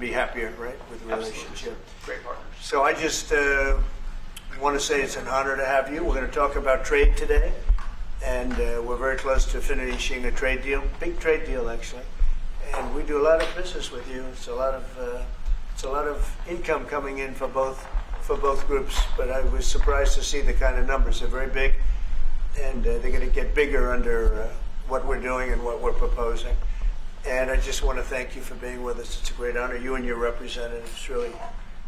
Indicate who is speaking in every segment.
Speaker 1: be happier, right, with the relationship.
Speaker 2: Absolutely. Great partners.
Speaker 1: So I just want to say it's an honor to have you. We're going to talk about trade today, and we're very close to finishing a trade deal, big trade deal actually, and we do a lot of business with you. It's a lot of income coming in for both groups. But I was surprised to see the kind of numbers. They're very big, and they're going to get bigger under what we're doing and what we're proposing. And I just want to thank you for being with us. It's a great honor. You and your representative. It's really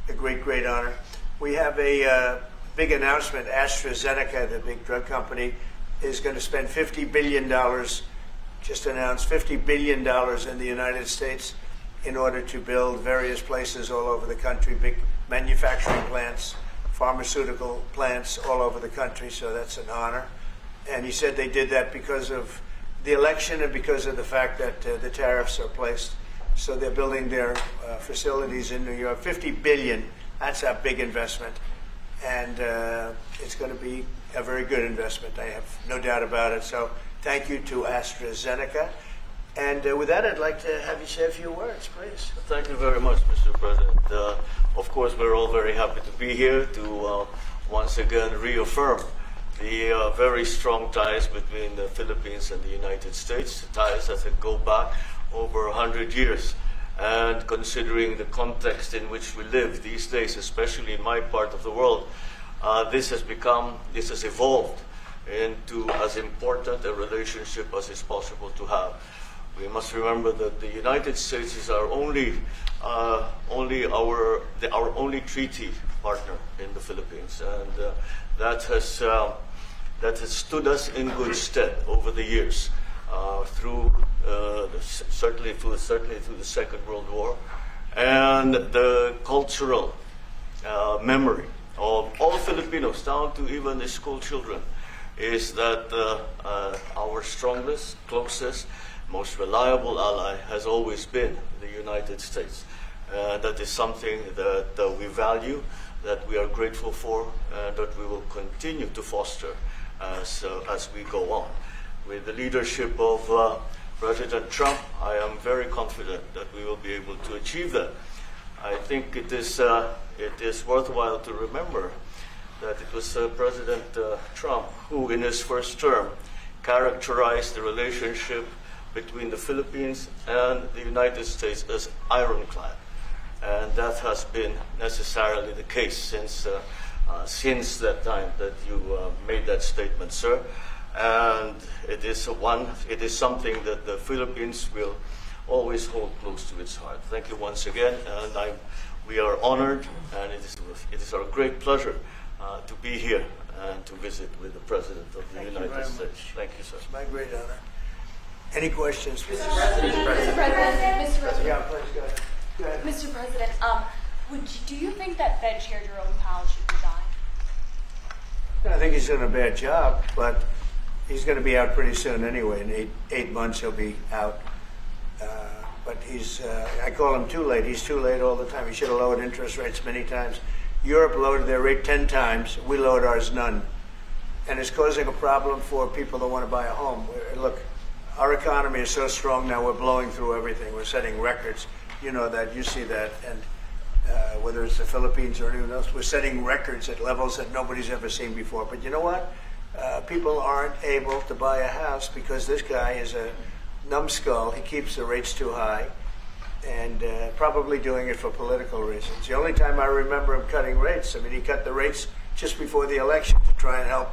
Speaker 1: a great honor. We have a big announcement. AstraZeneca, the big drug company, is going to spend $50 billion, just announced $50 billion in the United States in order to build various places all over the country, big manufacturing plants, pharmaceutical plants all over the country. So that's an honor. And he said they did that because of the election and because of the fact that the tariffs are placed. So they're building their facilities in New York. $50 billion, that's a big investment. And it's going to be a very good investment. I have no doubt about it. So thank you to AstraZeneca. And with that, I'd like to have you say a few words, please.
Speaker 3: Thank you very much, Mr. President. Of course, we're all very happy to be here to once again reaffirm the very strong ties between the Philippines and the United States, ties that go back over 100 years. And considering the context in which we live these days, especially in my part of the world, this has evolved into as important a relationship as is possible to have. We must remember that the United States is our only treaty partner in the Philippines, and that has stood us in good stead over the years, certainly through the Second World War, and the cultural memory of all Filipinos, down to even the school children, is that our strongest, closest, most reliable ally has always been the United States. That is something that we value, that we are grateful for, and that we will continue to foster as we go on. With the leadership of President Trump, I am very confident that we will be able to achieve that. I think it is worthwhile to remember that it was President Trump who, in his first term, characterized the relationship between the Philippines and the United States as ironclad. And that has been necessarily the case since that time that you made that statement, sir. And it is something that the Philippines will always hold close to its heart. Thank you once again, and we are honored, and it is our great pleasure to be here and to visit with the President of the United States. Thank you, sir.
Speaker 1: It's my great honor. Any questions?
Speaker 4: Mr. President,
Speaker 1: Yeah, please go ahead. Go ahead.
Speaker 4: Mr. President, do you think that Fed Chair Jerome Powell should resign?
Speaker 1: I think he's doing a bad job, but he's going to be out pretty soon anyway. In eight months, he'll be out. But I call him too late. He's too late all the time. He should have lowered interest rates many times. Europe lowered their rate 10 times. We lowered ours none. And it's causing a problem for people that want to buy a home. Look, our economy is so strong now, we're blowing through everything. We're setting records. You know that, you see that. And whether it's the Philippines or anyone else, we're setting records at levels that nobody's ever seen before. But you know what? People aren't able to buy a house because this guy is a numbskull. He keeps the rates too high, and probably doing it for political reasons. The only time I remember him cutting rates, he cut the rates just before the election to try and help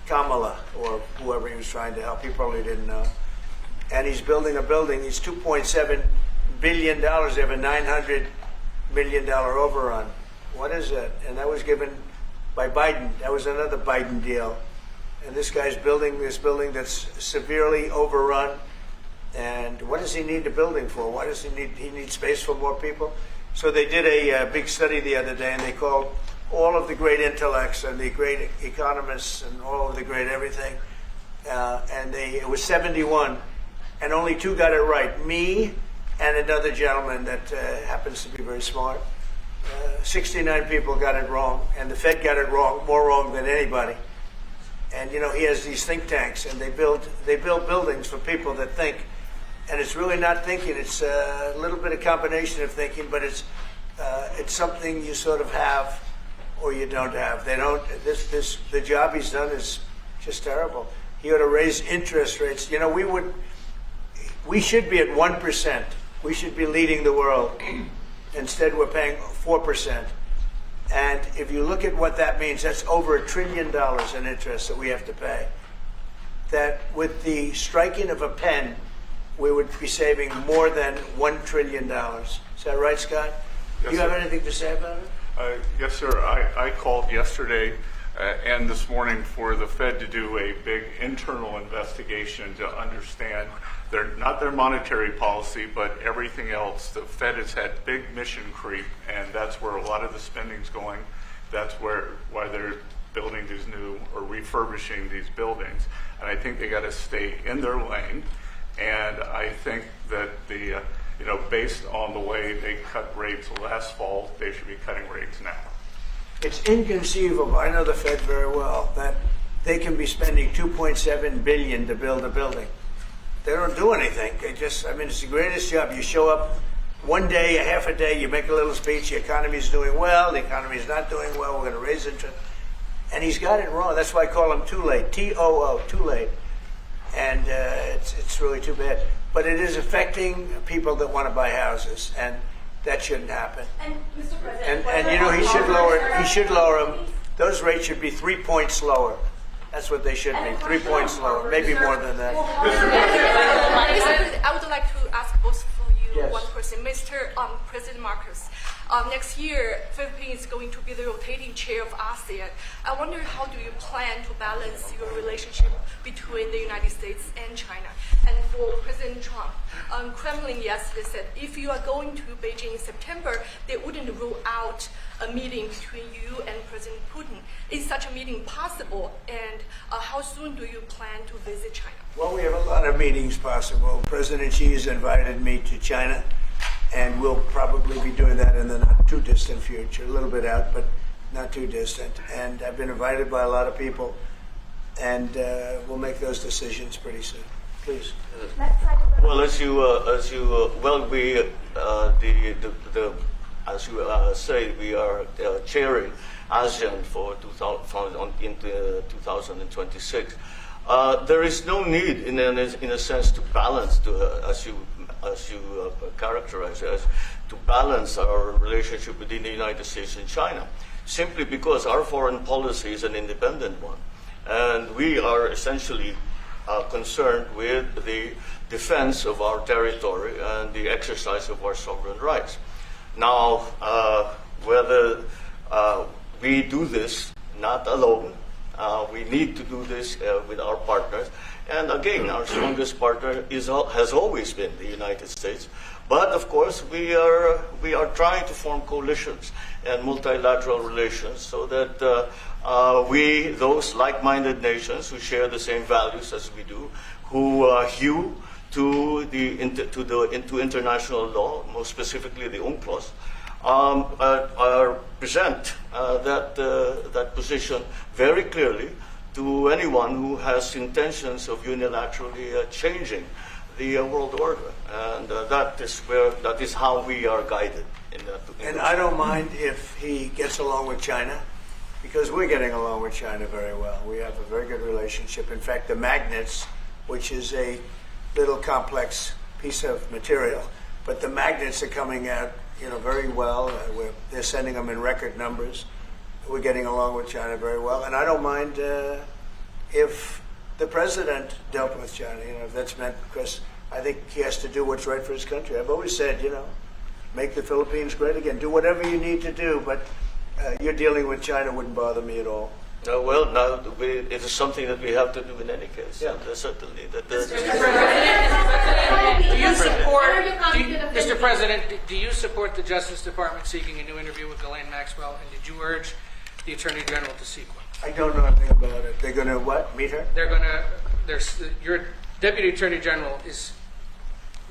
Speaker 1: Kamala or whoever he was trying to help. He probably didn't know. And he's building a building. He's $2.7 billion. They have a $900 million overrun. What is that? And that was given by Biden. That was another Biden deal. And this guy's building this building that's severely overrun. And what does he need the building for? Why does he need space for more people? So they did a big study the other day, and they called all of the great intellects and the great economists and all of the great everything. And it was 71, and only 2 got it right. Me and another gentleman that happens to be very smart. 69 people got it wrong, and the Fed got it wrong, more wrong than anybody. And he has these think tanks, and they build buildings for people that think And it's really not thinking. It's a little bit of combination of thinking, but it's something you sort of have or you don't have. They don't. The job he's done is just terrible. He ought to raise interest rates. You know, we should be at 1%. We should be leading the world. Instead, we're paying 4%. And if you look at what that means, that's over $1 trillion in interest that we have to pay. That with the striking of a pen, we would be saving more than $1 trillion. Is that right, Scott?
Speaker 2: Yes,
Speaker 1: Do you have
Speaker 2: sir.
Speaker 1: anything to say about it?
Speaker 2: Yes, sir. I called yesterday and this morning for the Fed to do a big internal investigation to understand not their monetary policy, but everything else. The Fed has had big mission creep, and that's where a lot of the spending's going. That's why they're building these new or refurbishing these buildings. And I think they got to stay in their lane. And I think that based on the way they cut rates last fall, they should be cutting rates now.
Speaker 1: It's inconceivable, I know the Fed very well, that they can be spending $2.7 billion to build a building. They don't do anything. It's the greatest job. You show up one day, a half a day, you make a little speech, the economy's doing well, the economy's not doing well, we're going to raise interest. And he's got it wrong. That's why I call him too late, T-O-O, too late. And it's really too bad. But it is affecting people that want to buy houses, and that shouldn't happen.
Speaker 4: And Mr. President,
Speaker 1: And you know, he should lower them. Those rates should be 3 points lower. That's what they should be, 3 points lower, maybe more than that.
Speaker 5: I would like to ask both of you
Speaker 1: Yes.
Speaker 5: one question. Mr. President Marcos, next year, Philippines is going to be the rotating chair of ASEAN. I wonder how do you plan to balance your relationship between the United States and China? And for President Trump, Kremlin yesterday said if you are going to Beijing in September, they wouldn't rule out a meeting between you and President Putin. Is such a meeting possible? And how soon do you plan to visit China?
Speaker 1: Well, we have a lot of meetings possible. President Xi has invited me to China, and we'll probably be doing that in the not too distant future. A little bit out, but not too distant. And I've been invited by a lot of people, and we'll make those decisions pretty soon. Please.
Speaker 3: Well, as you say, we are chairing ASEAN for 2026. There is no need, in a sense, to balance, as you characterize it, to balance our relationship within the United States and China, simply because our foreign policy is an independent one, and we are essentially concerned with the defense of our territory and the exercise of our sovereign rights. Now, whether we do this not alone, we need to do this with our partners. And again, our strongest partner has always been the United States. But of course, we are trying to form coalitions and multilateral relations so that those like-minded nations who share the same values as we do, who hew to international law, most specifically the UNCLOS, present that position very clearly to anyone who has intentions of unilaterally changing the world order, and that is how we are guided in that.
Speaker 1: And I don't mind if he gets along with China, because we're getting along with China very well. We have a very good relationship. In fact, the magnets, which is a little complex piece of material, but the magnets are coming out, very well. They're sending them in record numbers. We're getting along with China very well, and I don't mind if the president dealt with China. If that's meant, because I think he has to do what's right for his country. I've always said, make the Philippines great again. Do whatever you need to do, but you're dealing with China wouldn't bother me at all.
Speaker 3: It is something that we have to do in any case.
Speaker 1: Yeah.
Speaker 3: Certainly.
Speaker 6: Mr. President, do you support the Justice Department seeking a new interview with Ghislaine Maxwell, and did you urge the Attorney General to seek one?
Speaker 1: I don't know anything about it. They're going to what? Meet her?
Speaker 6: Your Deputy Attorney General is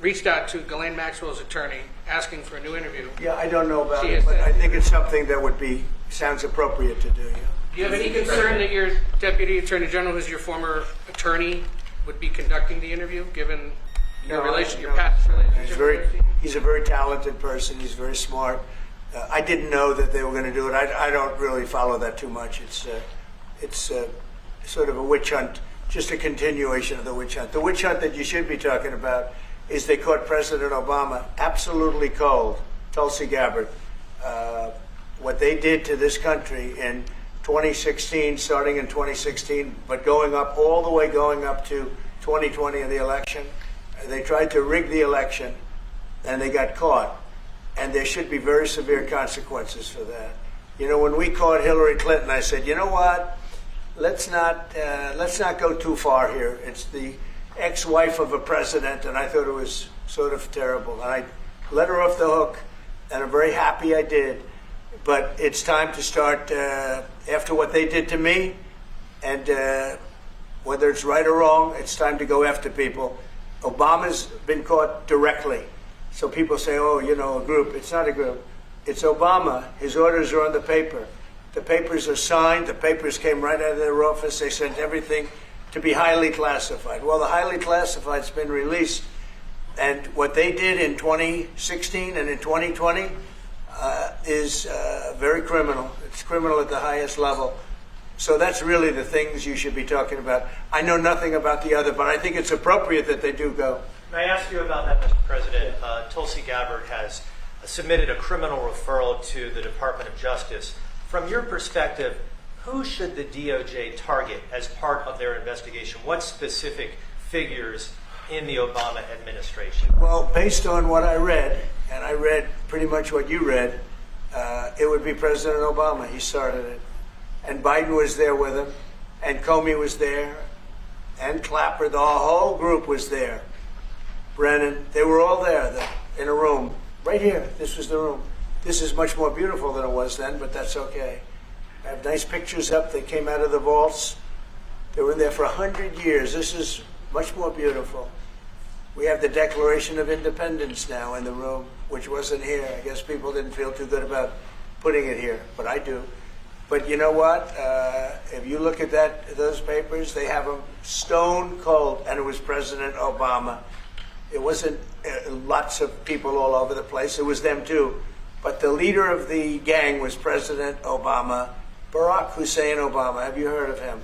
Speaker 6: reached out to Ghislaine Maxwell's attorney asking for a new interview.
Speaker 1: Yeah, I don't know about
Speaker 6: She
Speaker 1: it,
Speaker 6: has
Speaker 1: but
Speaker 6: said-
Speaker 1: I think it's something that sounds appropriate to do. Yeah.
Speaker 6: Do you have any concern that your Deputy Attorney General, who's your former attorney, would be conducting the interview, given your
Speaker 1: No,
Speaker 6: relation, your
Speaker 1: no.
Speaker 6: past relationship?
Speaker 1: He's a very talented person. He's very smart. I didn't know that they were going to do it. I don't really follow that too much. It's sort of a witch hunt, just a continuation of the witch hunt. The witch hunt that you should be talking about is they caught President Obama absolutely cold, Tulsi Gabbard. What they did to this country in 2016, starting in 2016, but going up all the way going up to 2020 in the election. They tried to rig the election, and they got caught. And there should be very severe consequences for that. You know, when we caught Hillary Clinton, I said, you know what? Let's not go too far here. It's the ex-wife of a president, and I thought it was sort of terrible. And I let her off the hook, and I'm very happy I did. But it's time to start, after what they did to me, and whether it's right or wrong, it's time to go after people. Obama's been caught directly. So people say, oh, you know, a group. It's not a group. It's Obama. His orders are on the paper. The papers are signed. The papers came right out of their office. They sent everything to be highly classified. Well, the highly classified's been released. And what they did in 2016 and in 2020 is very criminal. It's criminal at the highest level. So that's really the things you should be talking about. I know nothing about the other, but I think it's appropriate that they do go.
Speaker 7: May I ask you about that, Mr. President? Tulsi Gabbard has submitted a criminal referral to the Department of Justice. From your perspective, who should the DOJ target as part of their investigation? What specific figures in the Obama administration?
Speaker 1: Well, based on what I read, and I read pretty much what you read, it would be President Obama. He started it. And Biden was there with him, and Comey was there, and Clapper. The whole group was there. Brennan, they were all there in a room. Right here, this was the room. This is much more beautiful than it was then, but that's okay. I have nice pictures up that came out of the vaults. They were in there for 100 years. This is much more beautiful. We have the Declaration of Independence now in the room, which wasn't here. I guess people didn't feel too good about putting it here, but I do. But you know what? If you look at those papers, they have them stone cold, and it was President Obama. It wasn't lots of people all over the place. It was them too. But the leader of the gang was President Obama, Barack Hussein Obama. Have you heard of him?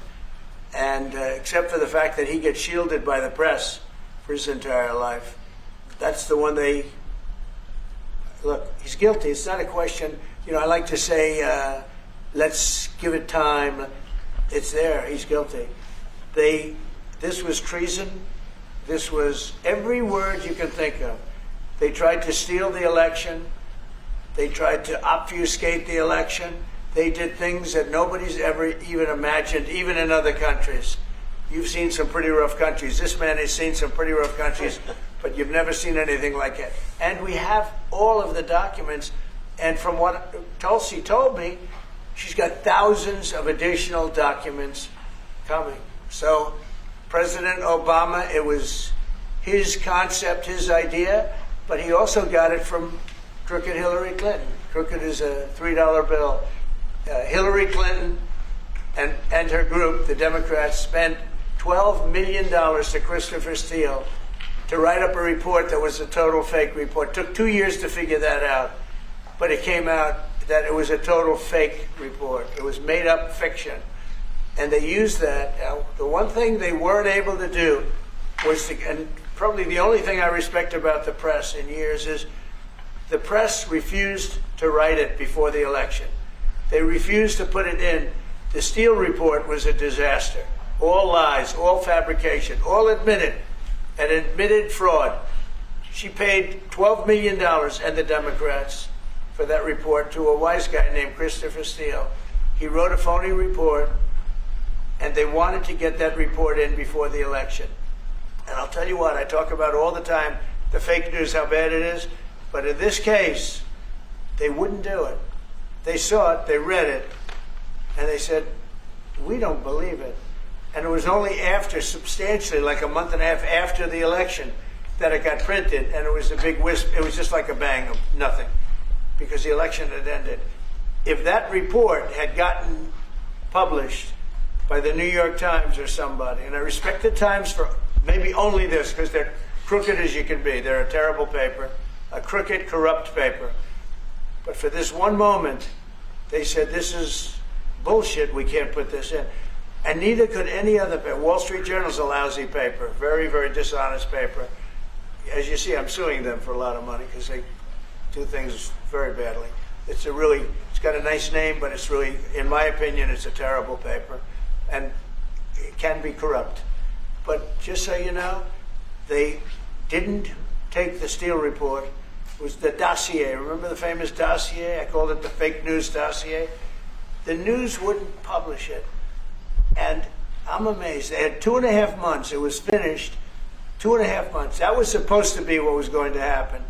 Speaker 1: And except for the fact that he gets shielded by the press for his entire life, that's the one they... Look, he's guilty. It's not a question... You know, I like to say... let's give it time. It's there. He's guilty. This was treason. This was every word you can think of. They tried to steal the election. They tried to obfuscate the election. They did things that nobody's ever even imagined, even in other countries. You've seen some pretty rough countries. This man has seen some pretty rough countries, but you've never seen anything like it. And we have all of the documents. And from what Tulsi told me, she's got thousands of additional documents coming. So President Obama, it was his concept, his idea, but he also got it from crooked Hillary Clinton. Crooked is a $3 bill. Hillary Clinton and her group, the Democrats, spent $12 million to Christopher Steele to write up a report that was a total fake report. Took 2 years to figure that out, but it came out that it was a total fake report. It was made up fiction. And they used that. Now, the one thing they weren't able to do was to, and probably the only thing I respect about the press in years is the press refused to write it before the election. They refused to put it in. The Steele report was a disaster. All lies, all fabrication, all admitted, and admitted fraud. She paid $12 million, and the Democrats, for that report to a wise guy named Christopher Steele. He wrote a phony report, and they wanted to get that report in before the election. And I'll tell you what, I talk about all the time, the fake news, how bad it is, but in this case, they wouldn't do it. They saw it, they read it, and they said, we don't believe it. And it was only after, substantially, like a month and a half after the election, that it got printed, and it was a big wisp. It was just like a bang of nothing, because the election had ended. If that report had gotten published by the New York Times or somebody, and I respect the Times for maybe only this, because they're crooked as you can be. They're a terrible paper, a crooked, corrupt paper. But for this one moment, they said, this is bullshit, we can't put this in. And neither could any other paper. Wall Street Journal's a lousy paper, very, very dishonest paper. As you see, I'm suing them for a lot of money because they do things very badly. It's got a nice name, but it's really, in my opinion, it's a terrible paper. And it can be corrupt. But just so you know, they didn't take the Steele report. It was the dossier. Remember the famous dossier? I called it the fake news dossier. The news wouldn't publish it. And I'm amazed. They had 2.5 months. It was finished. 2.5 months. That was supposed to be what was going to happen.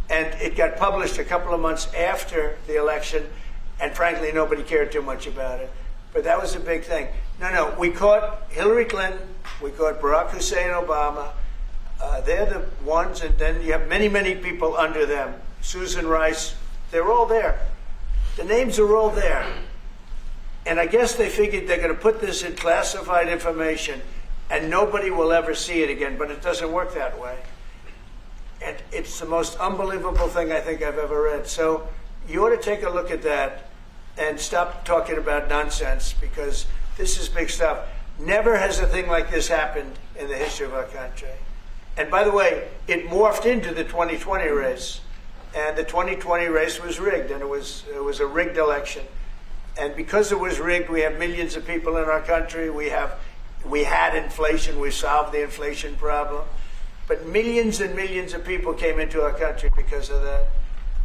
Speaker 1: And it got published a couple of months after the election. And frankly, nobody cared too much about it. But that was a big thing. No, we caught Hillary Clinton. We caught Barack Hussein Obama. They're the ones, and then you have many, many people under them. Susan Rice, they're all there. The names are all there. And I guess they figured they're going to put this in classified information and nobody will ever see it again, but it doesn't work that way. And it's the most unbelievable thing I think I've ever read. So you ought to take a look at that and stop talking about nonsense, because this is big stuff. Never has a thing like this happened in the history of our country. And by the way, it morphed into the 2020 race. And the 2020 race was rigged, and it was a rigged election. And because it was rigged, we have millions of people in our country. We had inflation. We solved the inflation problem. But millions and millions of people came into our country because of that.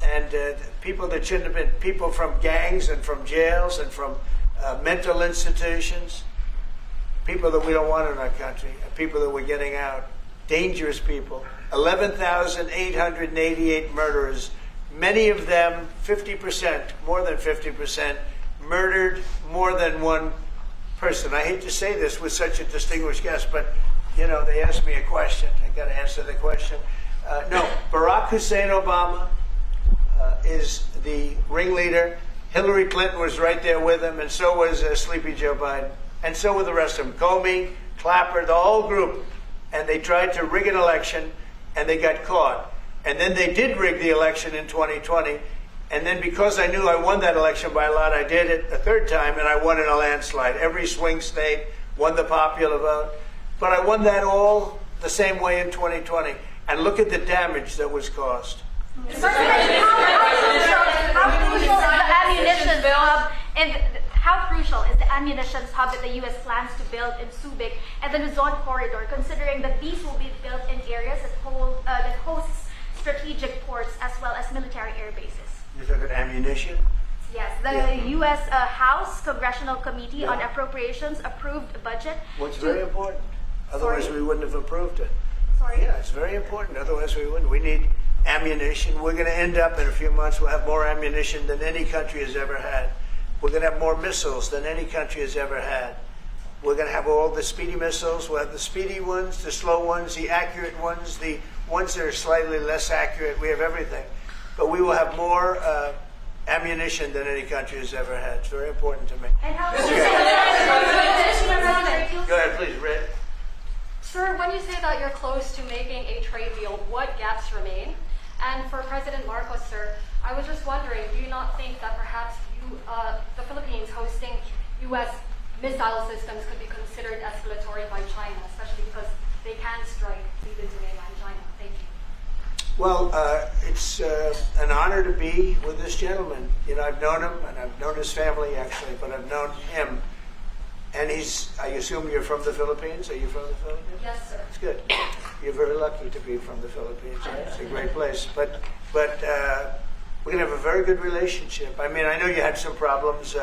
Speaker 1: And people that shouldn't have been, people from gangs and from jails and from mental institutions, people that we don't want in our country, people that we're getting out, dangerous people. 11,888 murderers, many of them 50%, more than 50%, murdered more than one person. I hate to say this with such a distinguished guest, but you know, they asked me a question. I got to answer the question. No, Barack Hussein Obama is the ringleader. Hillary Clinton was right there with him, and so was Sleepy Joe Biden, and so were the rest of them. Comey, Clapper, the whole group. And they tried to rig an election, and they got caught. And then they did rig the election in 2020. And then because I knew I won that election by a lot, I did it a third time, and I won in a landslide. Every swing state won the popular vote. But I won that all the same way in 2020. And look at the damage that was caused.
Speaker 8: How crucial is the ammunition hub that the U.S. plans to build in Subic and the Luzon corridor, considering that these will be built in areas that hosts strategic ports as well as military air bases?
Speaker 1: You're talking ammunition?
Speaker 8: Yes, the U.S. House Congressional Committee on Appropriations approved a budget.
Speaker 1: What's very important. Otherwise, we wouldn't have approved it.
Speaker 8: Sorry?
Speaker 1: Yeah, it's very important. Otherwise, we wouldn't. We need ammunition. We're going to end up in a few months, we'll have more ammunition than any country has ever had. We're going to have more missiles than any country has ever had. We're going to have all the speedy missiles. We'll have the speedy ones, the slow ones, the accurate ones, the ones that are slightly less accurate. We have everything. But we will have more ammunition than any country has ever had. It's very important to me.
Speaker 8: And how
Speaker 1: Go ahead, please, Red.
Speaker 9: Sir, when you say that you're close to making a trade deal, what gaps remain? And for President Marcos, sir, I was just wondering, do you not think that perhaps the Philippines hosting U.S. missile systems could be considered escalatory by China, especially because they can strike even to mainland China? Thank you.
Speaker 1: Well, it's an honor to be with this gentleman. You know, I've known him, and I've known his family, actually, but I've known him. And I assume you're from the Philippines? Are you from the Philippines?
Speaker 9: Yes, sir.
Speaker 1: That's good. You're very lucky to be from the Philippines. It's a great place. But we're going to have a very good relationship. I mean, I know you had some problems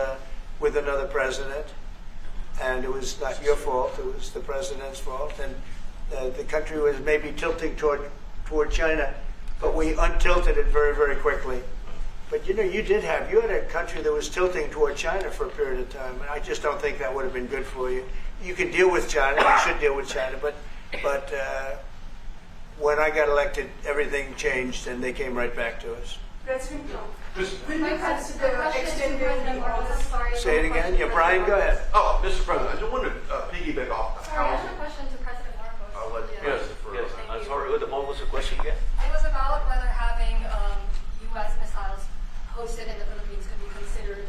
Speaker 1: with another president, and it was not your fault. It was the president's fault. And the country was maybe tilting toward China, but we untilted it very, very quickly. But you know, you had a country that was tilting toward China for a period of time, and I just don't think that would have been good for you. You can deal with China, you should deal with China, but when I got elected, everything changed, and they came right back to us.
Speaker 10: President Trump, will
Speaker 9: My
Speaker 10: you
Speaker 9: question
Speaker 10: consider
Speaker 9: to
Speaker 10: extending
Speaker 9: President Marcos, sorry.
Speaker 1: Say it again. Yeah, Brian, go ahead.
Speaker 11: Oh, Mr. President, I just wanted to piggyback off the
Speaker 9: Sorry, I have
Speaker 11: housing.
Speaker 9: a question to President Marcos.
Speaker 11: I'll let
Speaker 3: Yes,
Speaker 11: President
Speaker 3: yes.
Speaker 11: first.
Speaker 3: I'm sorry.
Speaker 9: hosted in the Philippines could be considered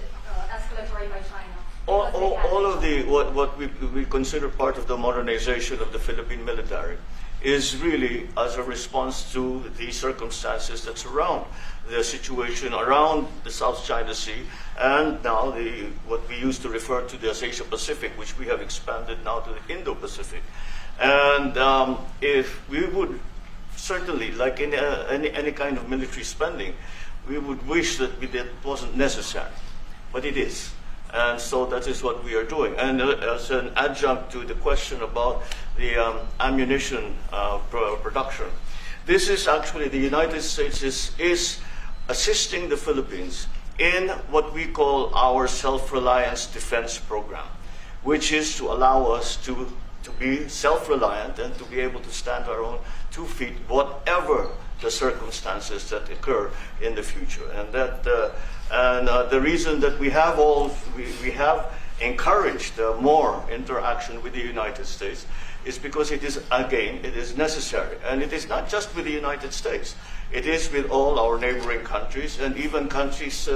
Speaker 9: escalatory by China? Because they had
Speaker 3: All
Speaker 9: a
Speaker 3: of the what we consider part of the modernization of the Philippine military is really as a response to the circumstances that surround the situation around the South China Sea and now what we used to refer to as Asia Pacific, which we have expanded now to the Indo-Pacific. And if we would certainly, like in any kind of military spending, we would wish that it wasn't necessary, but it is. And so that is what we are doing. And as an adjunct to the question about the ammunition production, this is actually the United States is assisting the Philippines in what we call our self-reliance defense program, which is to allow us to be self-reliant and to be able to stand our own 2 feet, whatever the circumstances that occur in the future. And that the reason that we have encouraged more interaction with the United States is because it is necessary. And it is not just with the United States. It is with all our neighboring countries and even countries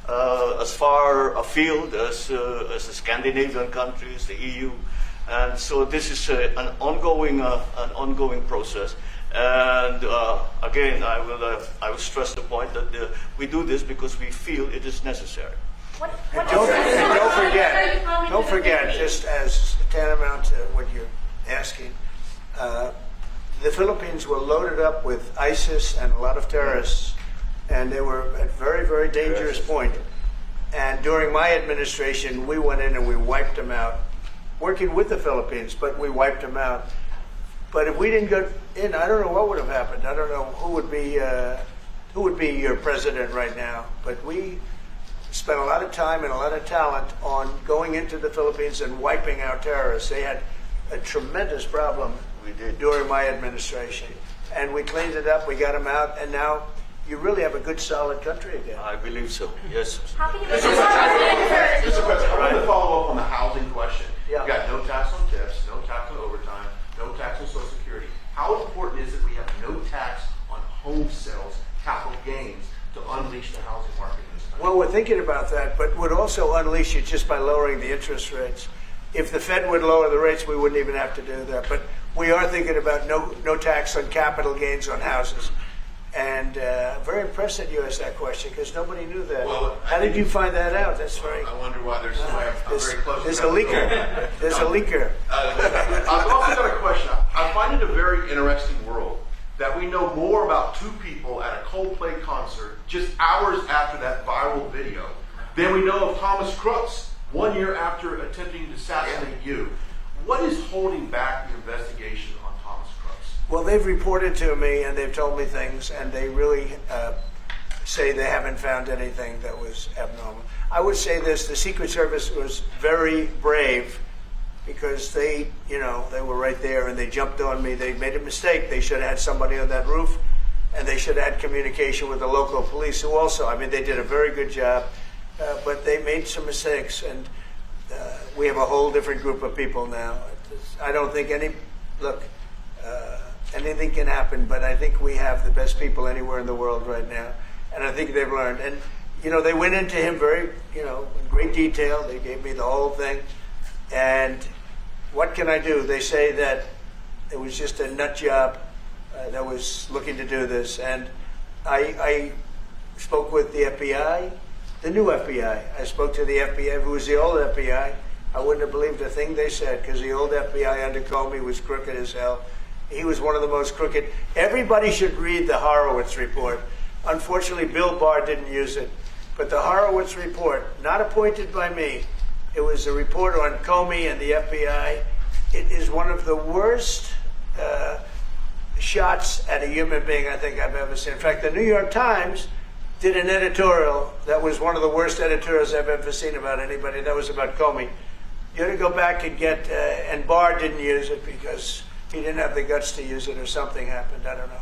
Speaker 3: as far afield as the Scandinavian countries, the EU. And so this is an ongoing process. And again, I will stress the point that we do this because we feel it is necessary.
Speaker 1: And don't forget, just as tantamount to what you're asking, the Philippines were loaded up with ISIS and a lot of terrorists, and they were at a very, very dangerous point. And during my administration, we went in and we wiped them out, working with the Philippines, but we wiped them out. But if we didn't go in, I don't know what would have happened. I don't know who would be your president right now. But we spent a lot of time and a lot of talent on going into the Philippines and wiping out terrorists. They had a tremendous problem during my administration. And we cleaned it up, we got them out, and now you really have a good, solid country again.
Speaker 3: I believe so, yes.
Speaker 8: How can you make
Speaker 11: Mr. President, I want to follow up on the housing question.
Speaker 1: Yeah.
Speaker 11: You've got no tax on tips, no tax on overtime, no tax on Social Security. How important is it we have no tax on home sales, capital gains, to unleash the housing market in this country?
Speaker 1: Well, we're thinking about that, but would also unleash it just by lowering the interest rates. If the Fed would lower the rates, we wouldn't even have to do that. But we are thinking about no tax on capital gains on houses. And very impressed that you asked that question because nobody knew that.
Speaker 11: Well,
Speaker 1: how did you find that out? That's very.
Speaker 11: I wonder why there's I'm very close.
Speaker 1: There's a leaker. There's a leaker.
Speaker 11: I've also got a question. I find it a very interesting world that we know more about 2 people at a Coldplay concert just hours after that viral video than we know of Thomas Crooks 1 year after attempting to assassinate you. What is holding back the investigation on Thomas Crooks?
Speaker 1: Well, they've reported to me and they've told me things, and they really say they haven't found anything that was abnormal. I would say this: the Secret Service was very brave because they were right there and they jumped on me. They made a mistake. They should have had somebody on that roof, and they should have had communication with the local police, who also, they did a very good job, but they made some mistakes, and we have a whole different group of people now. I don't think anything can happen, but I think we have the best people anywhere in the world right now, and I think they've learned. And they went into him very, in great detail. They gave me the whole thing, and what can I do? They say that it was just a nut job that was looking to do this, and I spoke with the FBI, the new FBI. I spoke to the FBI, who was the old FBI. I wouldn't have believed a thing they said, because the old FBI under Comey was crooked as hell. He was one of the most crooked. Everybody should read the Horowitz report. Unfortunately, Bill Barr didn't use it. But the Horowitz report, not appointed by me, it was a report on Comey and the FBI. It is one of the worst shots at a human being I think I've ever seen. In fact, the New York Times did an editorial that was one of the worst editorials I've ever seen about anybody. That was about Comey. You ought to go back and get, and Barr didn't use it because he didn't have the guts to use it, or something happened. I don't know.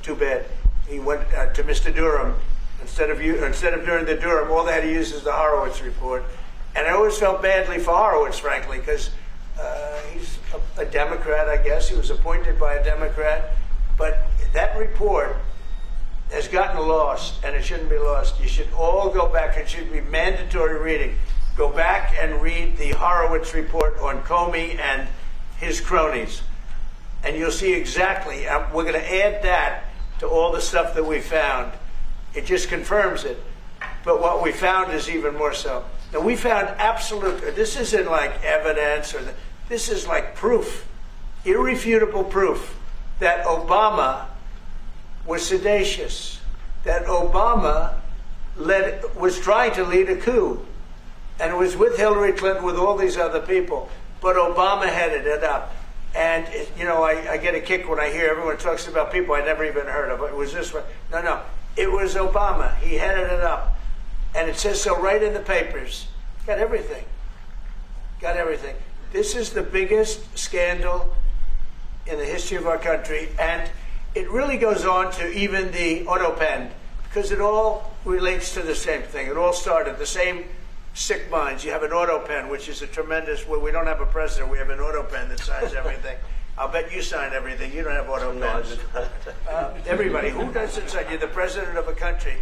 Speaker 1: Too bad. He went to Mr. Durham. Instead of doing the Durham, all they had to use is the Horowitz report. And I always felt badly for Horowitz, frankly, because he's a Democrat, I guess. He was appointed by a Democrat. But that report has gotten lost, and it shouldn't be lost. You should all go back. It should be mandatory reading. Go back and read the Horowitz report on Comey and his cronies, and you'll see exactly. We're going to add that to all the stuff that we found. It just confirms it. But what we found is even more so. Now, we found absolute, this isn't like evidence, this is like proof, irrefutable proof that Obama was seditious, that Obama was trying to lead a coup, and it was with Hillary Clinton, with all these other people, but Obama headed it up. And, I get a kick when I hear everyone talks about people I never even heard of. It was this one. No. It was Obama. He headed it up. And it says so right in the papers. Got everything. This is the biggest scandal in the history of our country. And it really goes on to even the auto pen, because it all relates to the same thing. It all started the same sick minds. You have an auto pen, which is a tremendous, well, we don't have a president. We have an auto pen that signs everything. I'll bet you sign everything. You don't have auto pens. Everybody, who doesn't sign? You're the president of a country.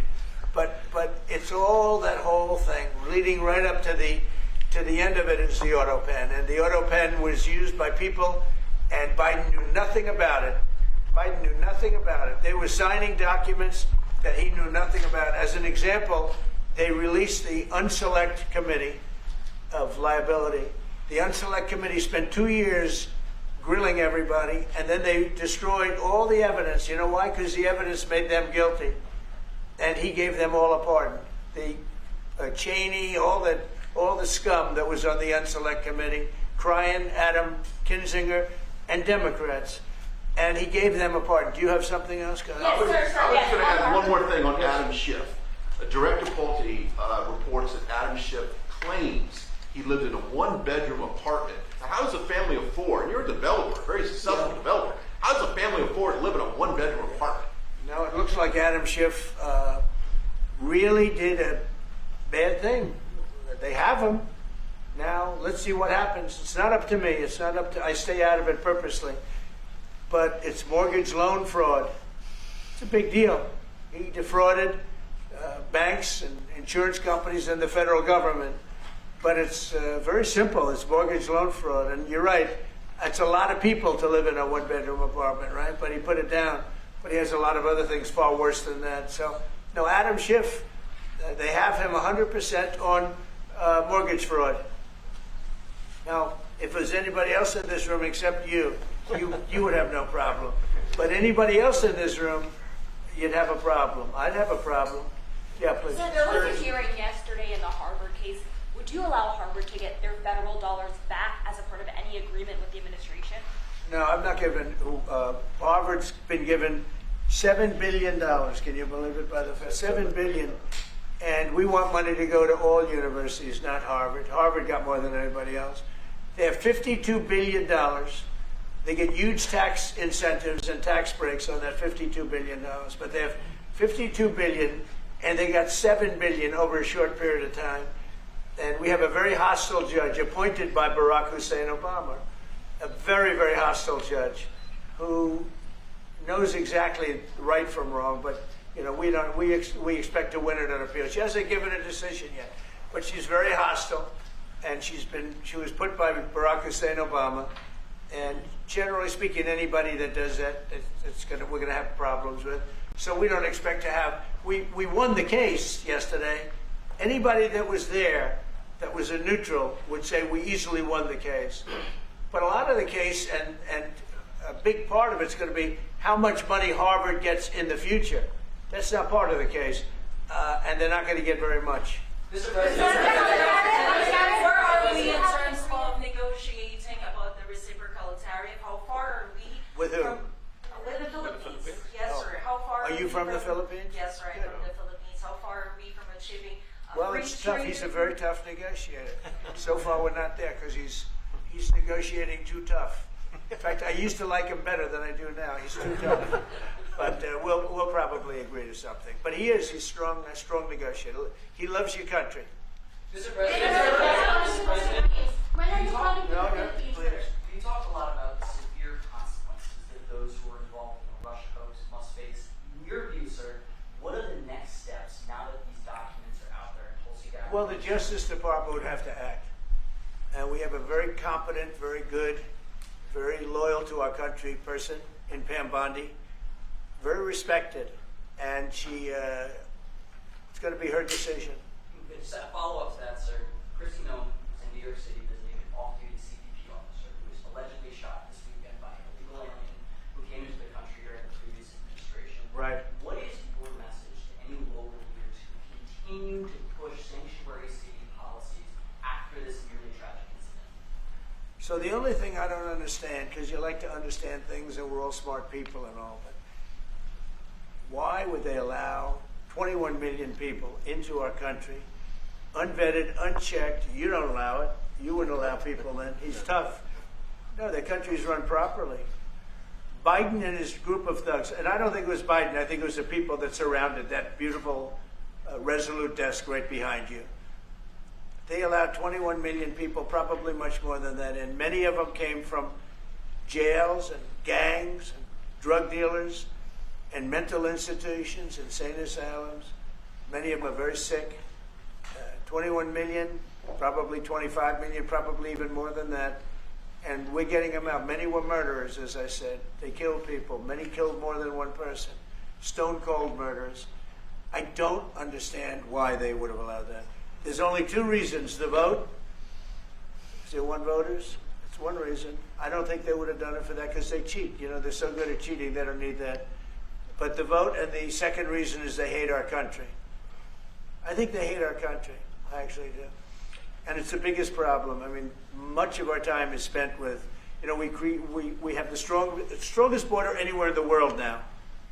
Speaker 1: But it's all that whole thing, leading right up to the end of it is the auto pen. And the auto pen was used by people, and Biden knew nothing about it. They were signing documents that he knew nothing about. As an example, they released the Unselect Committee of Liability. The Unselect Committee spent 2 years grilling everybody, and then they destroyed all the evidence. You know why? Because the evidence made them guilty. And he gave them all a pardon. The Cheney, all the scum that was on the Unselect Committee, Cryan, Adam Kinzinger, and Democrats. And he gave them a pardon. Do you have something else, guys?
Speaker 11: I was going to add one more thing on Adam Schiff. Director Pulte reports that Adam Schiff claims he lived in a one-bedroom apartment. Now, how does a family of four, and you're a developer, a very successful developer, how does a family of four live in a one-bedroom apartment?
Speaker 1: No, it looks like Adam Schiff really did a bad thing. They have him. Now, let's see what happens. It's not up to me. I stay out of it purposely. But it's mortgage loan fraud. It's a big deal. He defrauded banks and insurance companies and the federal government. But it's very simple. It's mortgage loan fraud. And you're right. It's a lot of people to live in a one-bedroom apartment, right? But he put it down. But he has a lot of other things far worse than that. So, no, Adam Schiff, they have him 100% on mortgage fraud. Now, if there's anybody else in this room except you would have no problem. But anybody else in this room, you'd have a problem. I'd have a problem. Yeah, please.
Speaker 4: So there was a hearing yesterday in the Harvard case. Would you allow Harvard to get their federal dollars back as a part of any agreement with the administration?
Speaker 1: No, I'm not giving. Harvard's been given $7 billion. Can you believe it? By the Fed, $7 billion, and we want money to go to all universities, not Harvard. Harvard got more than anybody else. They have $52 billion. They get huge tax incentives and tax breaks on that $52 billion. But they have $52 billion, and they got $7 billion over a short period of time. And we have a very hostile judge appointed by Barack Hussein Obama. A very, very hostile judge who knows exactly right from wrong, but we expect to win it on appeal. She hasn't given a decision yet, but she's very hostile, and she was put by Barack Hussein Obama, and generally speaking, anybody that does that, we're gonna have problems with. So we don't expect to have. We won the case yesterday. Anybody that was there, that was a neutral, would say we easily won the case. But a lot of the case, and a big part of it's going to be how much money Harvard gets in the future. That's not part of the case, and they're not going to get very much.
Speaker 12: Mr. President, where are we in terms of negotiating about the reciprocal tariff? How far are we?
Speaker 1: With who?
Speaker 12: With the Philippines. Yes, sir. How far
Speaker 1: are you from the Philippines?
Speaker 12: Yes, sir. I'm from the Philippines. How far are we from achieving?
Speaker 1: Well, it's tough. He's a very tough negotiator. So far, we're not there because he's negotiating too tough. In fact, I used to like him better than I do now. He's too tough. But we'll probably agree to something. But he's a strong negotiator. He loves your country.
Speaker 12: Mr. President,
Speaker 9: When are you calling to the
Speaker 1: No,
Speaker 9: Philippines,
Speaker 1: please.
Speaker 9: sir?
Speaker 13: You talked a lot about the severe consequences that those who are involved in the Russia hoax must face. In your view, sir,
Speaker 1: Well, the Justice Department would have to act. And we have a very competent, very good, very loyal to our country person in Pam Bondi, very respected. And it's going to be her decision.
Speaker 13: Just a follow-up to that, sir. Christy Nome is in New York City visiting an off-duty CBP officer who was allegedly shot this weekend by an illegal alien who came into the country during the previous administration.
Speaker 1: Right.
Speaker 13: What is your message to any local leaders who continue to push sanctuary city policies after this nearly tragic incident?
Speaker 1: So the only thing I don't understand, because you like to understand things and we're all smart people and all, but why would they allow 21 million people into our country, unvetted, unchecked? You don't allow it. You wouldn't allow people then. He's tough. No, the country's run properly. Biden and his group of thugs, and I don't think it was Biden, I think it was the people that surrounded that beautiful Resolute desk right behind you. They allowed 21 million people, probably much more than that, and many of them came from jails and gangs and drug dealers and mental institutions, insane asylums. Many of them are very sick. 21 million, probably 25 million, probably even more than that. And we're getting them out. Many were murderers, as I said. They killed people. Many killed more than one person. Stone cold murders. I don't understand why they would have allowed that. There's only two reasons. The vote. Is there one voters? It's one reason. I don't think they would have done it for that because they cheat. You know, they're so good at cheating, they don't need that. But the vote, and the second reason is they hate our country. I think they hate our country. I actually do. And it's the biggest problem. I mean, much of our time is spent with, you know, we have the strongest border anywhere in the world now.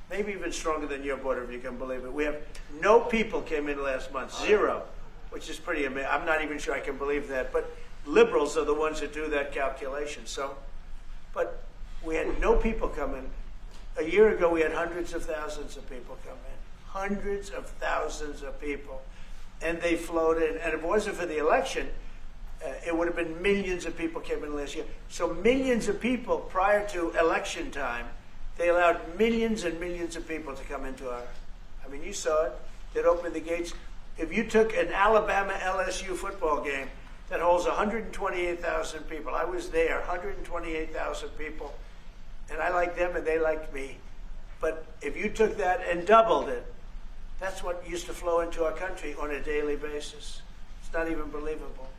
Speaker 1: Maybe even stronger than your border, if you can believe it. We have no people came in last month, zero, which is pretty amazing. I'm not even sure I can believe that. But liberals are the ones that do that calculation. So, but we had no people come in. A year ago, we had hundreds of thousands of people come in. Hundreds of thousands of people. And they flowed in. And if it wasn't for the election, it would have been millions of people came in last year. So millions of people prior to election time, they allowed millions and millions of people to come into our, I mean, you saw it. They'd open the gates. If you took an Alabama LSU football game that holds 128,000 people, I was there, 128,000 people, and I liked them and they liked me. But if you took that and doubled it, that's what used to flow into our country on a daily basis. It's not even believable.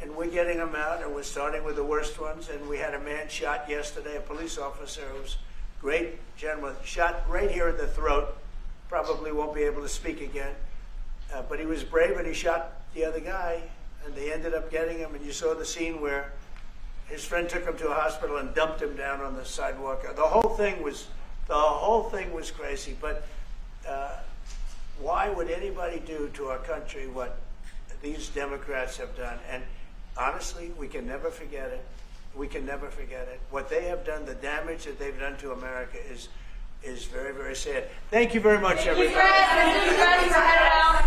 Speaker 1: And we're getting them out, and we're starting with the worst ones. And we had a man shot yesterday, a police officer who was a great gentleman, shot right here in the throat. Probably won't be able to speak again. But he was brave, and he shot the other guy, and they ended up getting him. And you saw the scene where his friend took him to a hospital and dumped him down on the sidewalk. The whole thing was crazy. But why would anybody do to our country what these Democrats have done? And honestly, we can never forget it. We can never forget it. What they have done, the damage that they've done to America is very, very sad. Thank you very much, everybody.
Speaker 12: Thank you, Fred. Thank you, Fred.